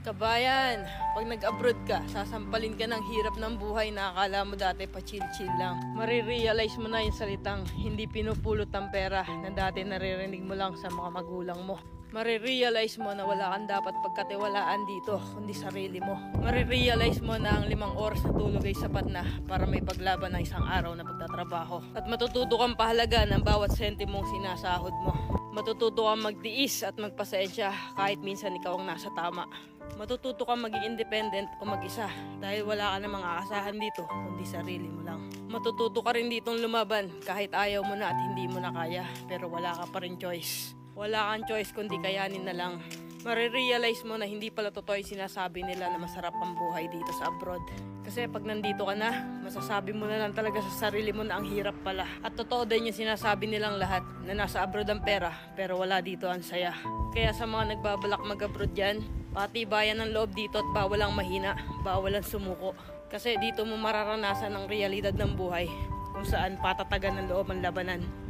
Kabayan, pag nag-abroad ka, sasampalin ka ng hirap ng buhay na akala mo dati pa chill-chill lang. Marirealize mo na yung salitang hindi pinupulot ang pera na dati naririnig mo lang sa mga magulang mo. Marirealize mo na wala kang dapat pagkatiwalaan dito, kundi sarili mo. Marirealize mo na ang 5 oras na tulog ay sapat na para may paglaban ng isang araw na pagtatrabaho. At matututo kang pahalaga ng bawat sentimong sinasahod mo. Matututo kang magtiis at magpasensya kahit minsan ikaw ang nasa tama. Matututo kang maging independent o mag-isa dahil wala ka namang aasahan dito kundi sarili mo lang. Matututo ka rin ditong lumaban kahit ayaw mo na at hindi mo na kaya pero wala ka pa rin choice. Wala kang choice kundi kayanin na lang. Marirealize mo na hindi pala totoo yung sinasabi nila na masarap ang buhay dito sa abroad. Kasi pag nandito ka na, masasabi mo na lang talaga sa sarili mo na ang hirap pala. At totoo din yung sinasabi nilang lahat na nasa abroad ang pera pero wala dito ang saya. Kaya sa mga nagbabalak mag-abroad dyan, patibayan ng loob dito at bawal ang mahina, bawal ang sumuko. Kasi dito mo mararanasan ang realidad ng buhay kung saan patatagan ng loob ang labanan.